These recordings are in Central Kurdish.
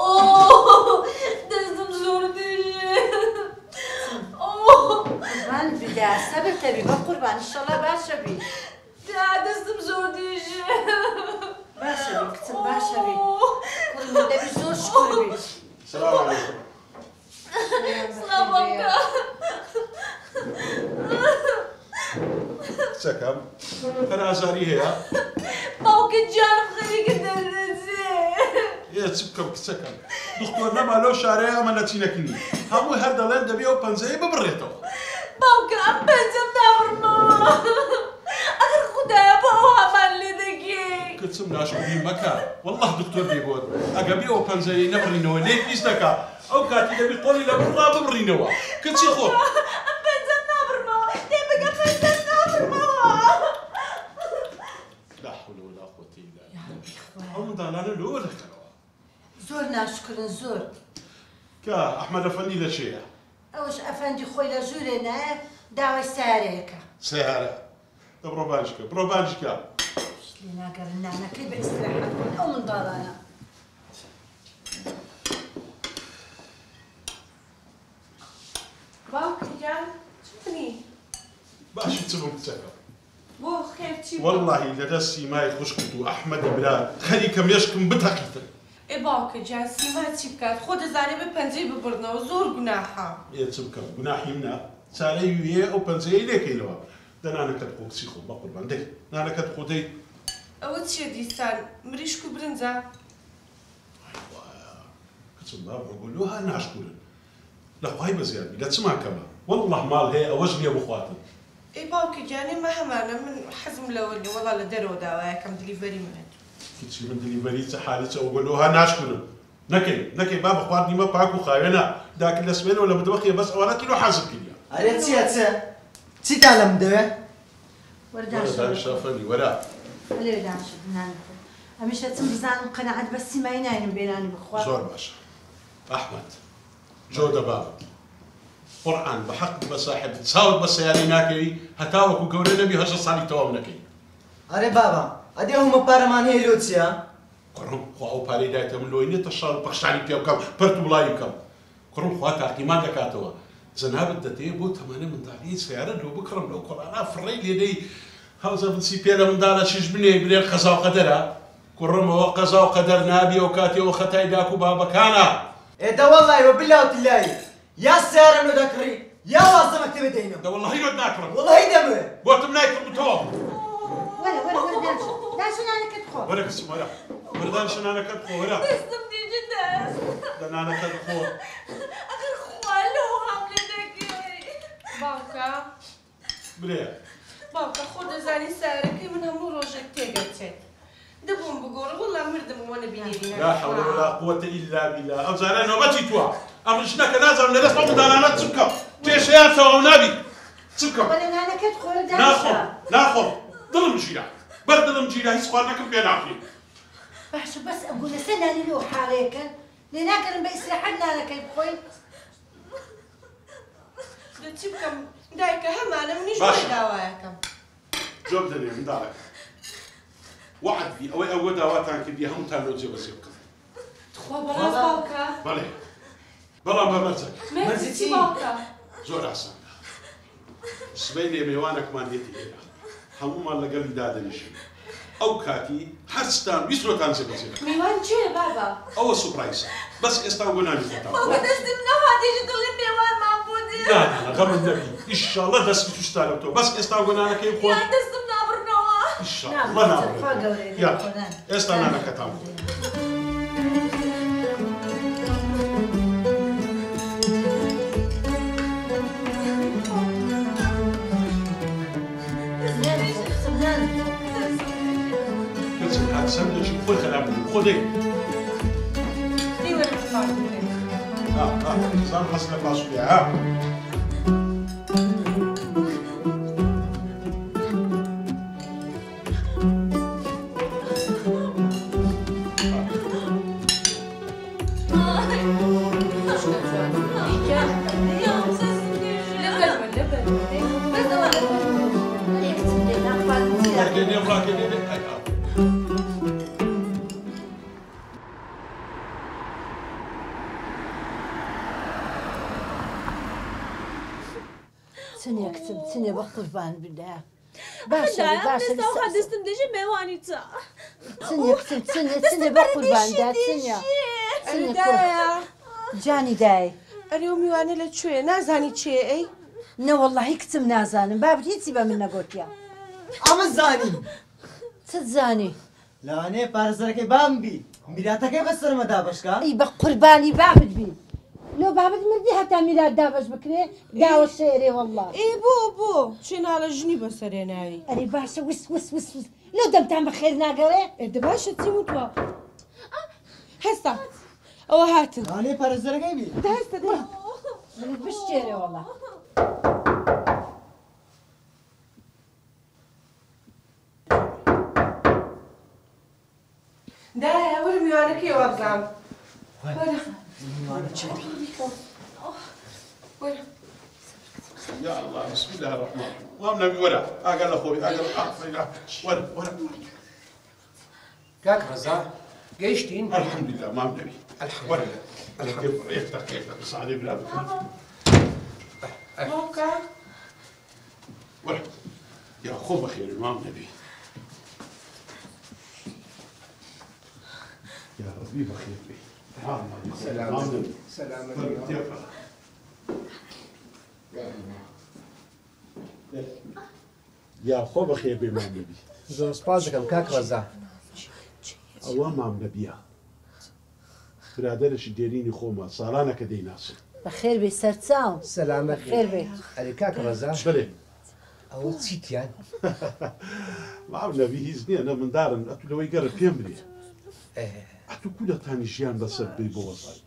اوه دستم زور دیجه. اوه قربان بده صبر تبي بقربان ان شاء الله باشه بي. دستم زور دیجه. باشه بي كتب باشه بي. كل من ده زور شكر بي. السلام عليكم. سلام بابا. سكم. أنا أزاري هي. بابا جان خليك درزي. يا تسكم سكم. دكتورنا مالو شارع أمانتينكني. همو هذا لين دبي أو بنزي ببريتو. بابا أم بنزم نابرما. أخر خدايا بابا همان لي دقي. كتسم ناش بدي مكان. والله دكتور ديبود. أجابي أو بنزي نبرينو ليه بيزدكا. أو كاتي دبي قولي لبرا ببرينو. كتسي خو. أم بنزم نابرما. تبقى بنزم نابرما. لا حول ولا قوة إلا بالله. أو من ضلال الأولى كانوا. زور ناشكر زور. كا أحمد أفني لا شيء. اوش افندي خوي لا زورنا داوي ساريك. سيارة. بروبانجكا بروبانجكا. لينا قرنا انا كي باستراحه او من ضلانا. بابا جان شوفني. باش تسمم تسكم. بو خير تشي. والله لدسي ما يخشكتو أحمد بلاد خليكم يشكم بتحقيقة. ای باوکه جان سیما چی بکات خود زنی به پنجه ببرنه و زور گناحه. يا تسبكم جناحي منا سالي ويا أو بنزي ليك يلوا. ده أنا كتقول سيخو بقول بندي. أنا كتقول دي. او چی دیستان مریش کو برنزا. أيوة. كتسمع بقول له أنا أشكرك. لا هاي بزيادة لا تسمع كمان. والله مال هي أوجني أبو خواتم. ای باوکه جانی ما همانا من حزم لولي والله لدرو داوا كم دليفري من كتشي من دليفري حالتي أقول له أنا أشكرك. نكي بابا خواتني ما باكو خاينا ذاك الأسبوعين ولا متوقي بس أولا كيلو حاسب كليا. أريتي أتسا. تي تعلم ده. ولا شافني ولا. اللي داش بنان. أمش تسمزان قناعة بس ما يناين بيناني بخوات. زور باشا. أحمد. جودة بابا. قرآن بحق بصاحب تساوي بس يا ناكي هتاوك وقولنا نبي هجر صالي توامنكي. أري بابا. أدي هم بارمان هي لوتسيا. قرم خو باري دايت من لو إني تشار بخشاني فيها وكم برتو بلايكم. قرم خو تاكي ما دكاتوا. زناب الدتي بو ثمانية من داري سيارة لو بكرم لو قرآن فري لي هاوزا بنسي بيلا من دارا شيش بني قزا وقدرها. قرم وقزا وقدر نابي وكاتي وختاي داكو بابا كانا. إيه ده والله وبالله وتلاي. يا سيارة نو ذكري. يا واصمك تبي دينه. ده والله ينود ناكرم. والله يدمه. قلت منايك بتوه. ولا داش أنا كتخو. ولا كسم ولا. ولا داش أنا كتخو ولا. دستم دي جدا. ده أنا كتخو. اخر خوالو حمله دقي. باوكا. بريا. باوكا خود زنی سرکی من همو روزک تگرچه. دبون بقول والله مردم وانا بيني. لا حول ولا قوة إلا بالله. أنزل نوبتي توا. أمرشنا كنازل من الناس ما بدنا نتسكر. تيش يا سوا ونبي. تسكر. ولا أنا كتخو داش. ناخذ. ظلم جيران. برد ظلم جيران يسقطنا كم بين عقلي. باش بس أقول سنة لو حالك. لنا قرن باستراحتنا أنا كيف خوي. تبكم دايك هم انا منيش باشا. دواياكم. جوب دنيا من دارك. وعد في أو دواتان كبيها هم تانو جيب سيبك. تخوا براس باوكا. بله. بلا ما مرزق. مرزتي باوكا. زور أحسن. سبيني ميوانك ما ديتي إلى. هم ما لقى لي داد نشي. أو كاتي حرستان يسلو تانسي بسيط. ميوان جي بابا. أو سبرايز. بس استوى ناني فتاة. بابا دستمنا هادي شغل ميوان معبودي. لا غم النبي إن شاء الله دس تشتغلوا بس استوى نانا كيف يا خوان. دستمنا برنوا. إن شاء الله نعم. يلا استوى نانا كتام. سندوتش خذ كلامي خذي. دي وين الفاصوليا؟ صار حصل فاصوليا چنێ کچم چنێ بە قوربان بدە دایە باشە لەستا و هەدەستم دەژێ میێوانی چا چنێ کچم چنێ بە قورباندا چنێ دایە جانی دای ئەرێ و میوانە لەکوێ نازانی چێ ئەی نەوەڵڵاهی کچم نازانم بابت هیچی بە من نەگوتیە ئەمە زانی چت زانی لەوانەیە پارێزەرەکەی بام بی میراتەکەی بەسەرمەدا بەشکە ئەی بە قوربانی بابت بی لۆ بابت مردی هەتا میرات دابەش بکرێ داوە شێرێ وەڵڵا ئێ بۆ چێ ناڵە ژنی بەسەرێ ناوی ئەرێ باشە وس لۆ دەمتان بە خێر ناگەڕێ ئێدە باشە چی وتوە هەستا ئەوە هاتن لەوانەیە پارێزەرەکەی بی هەستە منت بشتێرێ وەڵڵا دایە وەرە میوانەکەی وەرزان میوانە چێ بی وەرە يا الله بسم الله الرحمن الرحيم وام نبي ورا اقل اخوي اقل ورا كاك رزا جيشتين الحمد لله ما نبي ورا كيف يفتح كيف صعدي بلا موكا ورا يا خو بخير ما نبي يا ربي بخير بي سلام يا خو بخير بي ما نبي زۆر سپاس دەکەم کاک ڕەزا ئەوە مام نەبیە برادەرشی دێرینی خۆمە ساڵانەکە دەیناسن بە خێر بێ سەرچاو سەلامەت خێر بێ ئەرێ کاک ڕەزا بڵێ ئەوە چیتیان مام نەبی هیچ نییە نە منداڕن ئەتو لەوەی گەڕە پێم برێ ئەتو کولەتانی ژیان بەسەر بێ بۆ وەزای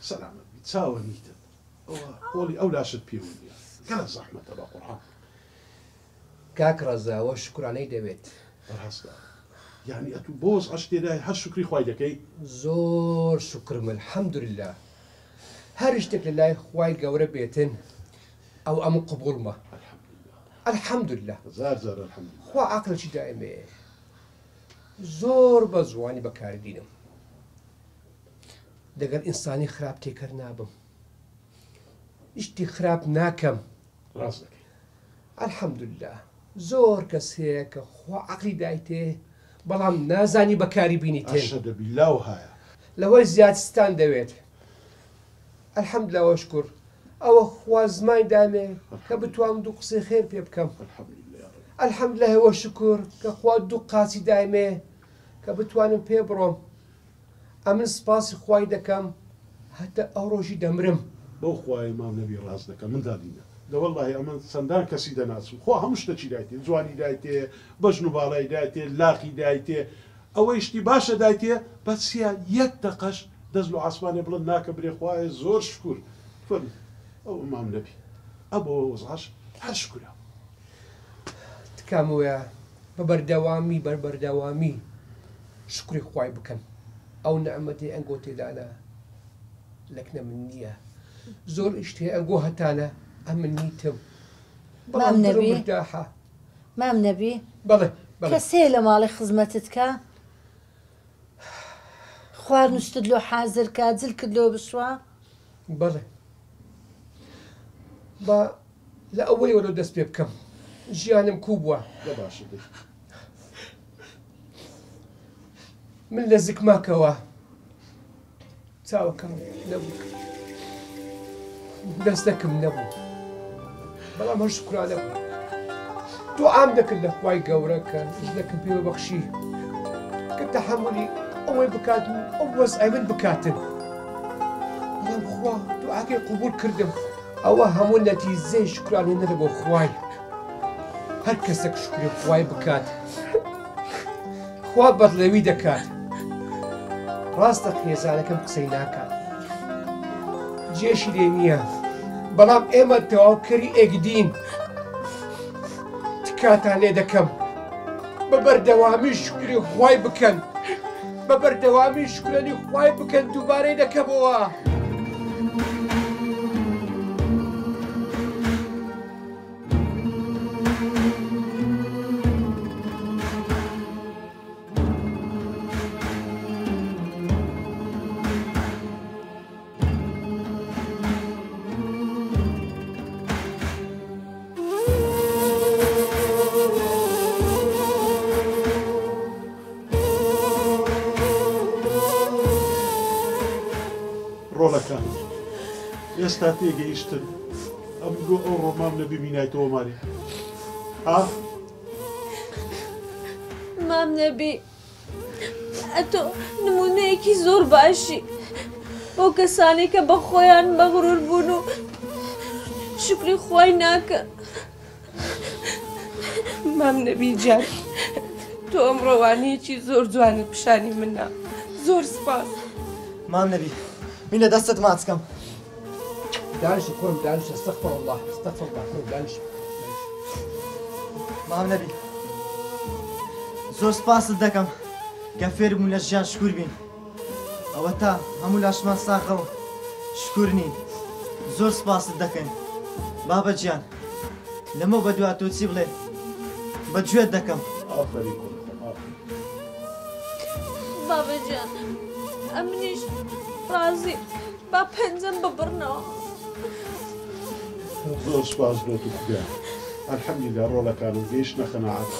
سەلامەت بی چاوە نیتە ئەوە خۆڵی ئەو لاشت پێوەنیە گەلە زەحمەتە بە قورئان کاک ڕەزا ئەوە شکرانەی دەوێت بەڕاستە یعنی ئەتو بۆز ئەش تێدای هەر شکری خوای دەکەی زۆر شکرم الحەمدولله هەر شتێک لە لای خوای گەورە بێتن ئەو ئەم قبوڵمە الحەمدولله زار الحەمدولله خوا عەقڵێکی دائمێ زۆر بە زوانی بەکاردینم دەگەر ئینسانی خراپ تێکەر نابم شتی خراپ ناکەم ڕاست دەکەی الحەمدولله زۆر کەس هەیە کە خوا عەقڵی دایتێ بەڵام نازانی بەکاری بینی تێن ئەشە دەبیلاو هایە لەوەی زیادستان دەوێت الحەمدولله شکر ئەوە خوا زمانی دامێ کە بتوانم دوو قسەی خێر پێ بکەم الحەمدولله الحەمدولله هەوە شکر کە خوا دوو قاچی دایمێ کە بتوانم پێ بڕۆم ئەمن سپاسی خوای دەکەم هەتا ئەو ڕۆژی دەمرم بۆ خوای مام نەبی ڕاست دەکەم منداڵینە لەوەڵڵاهی ئەمە چەندان کەسی دەناسم خۆ هەموو شتێکی دایتێ جوانی دایتێ بەژن و باڵای دایتێ لاقی دایتێ ئەوەی شتی باشە دایتێ بە چیا یەک دەقەش دەست لە ئاسمانێ بڵند ناکە برێ خوایە زۆر شکر فەرمی ئەو مام نەبی ئەبۆ وەزعاش هەر شکرە تکام وەیە بە بەردەوامی شکری خوای بکەن ئەو نەعمەتی ئەنگۆ تێدانە لەکنە من نییە زۆر شتێ ئەنگۆ هەتانە ئەمن نیتم مام نەبی مرداحە مام نەبی بەڵێ کەسێ لە ماڵی خزمەتت کە خواردنوشتت لۆ حازر کە جل کرد لۆ بشوە بەڵێ بە لە ئەوەی وەرە دەست پێ بکەم ژیانم کوو بووە لە باشە دەی من لە زیکماکەوە چاوەکەم نەبوو دەستەکەم نەبوو بەڵام هەر شکرانە بوو دوعام دەکرد لە خوای گەورە کە ژنەکەم پێوە بەخشی کە تەحەمولی ئەوەی بکاتن ئەو وەزعی من بکاتن بەڵام خوا دوعاکەی قبول کردم ئەوە هەموو نەتیجەی شکرانێنە بۆ خوای هەر کەسێک شکری خوای بکات خوا بەدڵەوی دەکات ڕاستە خێزانەکەم قسەی ناکات جێشی لێ نییە بەڵام ئێمە تەواوکەری ئێگدین تکاتان لێ دەکەم بە بەردەوامی شکری خوای بکەن بە بەردەوامی شکرانی خوای بکەن دووبارەی دەکەمەوە ڕۆڵەکان ئێستا تێگەیشتن ئەمگۆ ئەو ڕۆمام لە ببینایتەوە ماری مام نەبی ئەتۆ نمونەیەکی زۆر باشی بۆ کەسانی کە بە خۆیان مەغرور بوون و شکری خۆی ناکە. مام نەبی جان تۆ ئەمڕۆوانەیەکی زۆر جوانت پیشانی منە زۆر سپاس. مام نەبی مینە دەستت ماچکەم. دانش كرم دانش استغفر الله كرم دانش. مام نەبی زۆر سپاست دەکەم کە فێر بوون لە ژیان شکور بین. ئەوە تا هەموو لاشمان ساغەوە شکور نین. زۆر سپاست دەکەین بابە گیان لەمە بە دوات تۆ چی بڵێ بەگوێت دەکەم. ئافەری بابەجان ئەمنیش ڕازی با پەنجەم ببڕنەوە. زۆر سپاس بۆ توگە ئەلحەمدولیلا ڕۆڵەکانم گەیشتنە خەناعەت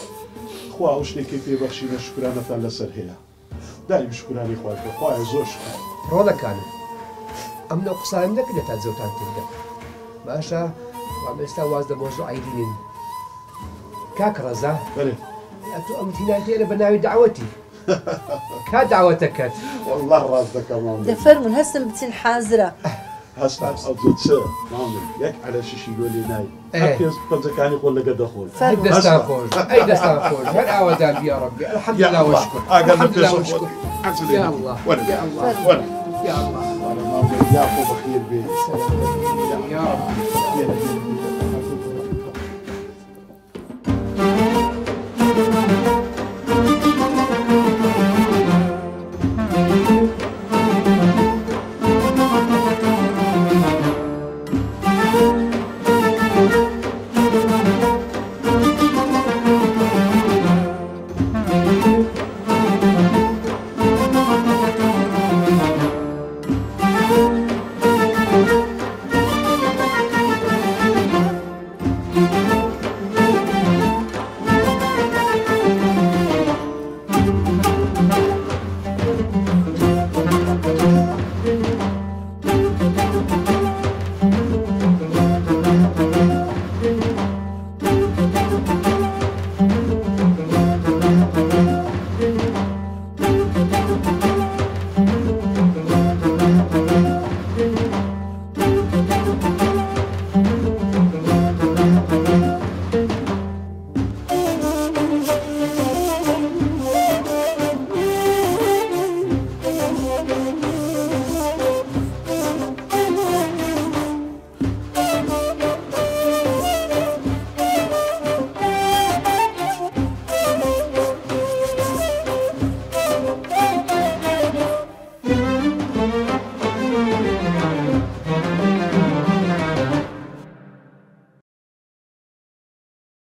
خوا ئەو شتێکی پێبەخشینە شکرانەتان لەسەر هەیە دایم شکرانی خوای بکە خوایە زۆر شکر. ڕۆڵەکانم ئەم نەو قسانم نەکردێت تا جەوتان تێدا باشە وام ئێستا واز لە مۆزوع عیدینین. کاک ڕەزا بەێ ئەتۆ ئەم تینان تێرە بە ناوی داوەتی کا داوەتەکەت والله ڕاست دەکەم دەفەرمون هەستم بچین حازرە. هەستا ئەو چ ماڵی یەک عەلەشیشی لۆ لێ نای هەر کەس پەنجەکانی خۆ لەگە دەخۆن. دەستان خۆش ئەی دەستان خۆش هەر ئاوادان بیا ڕەبی الحەمدولیلا وەشکر ئاگەر لە پێش وەشکر يا الله يا الله يا الله يا خۆ بەخێر بێ يا رب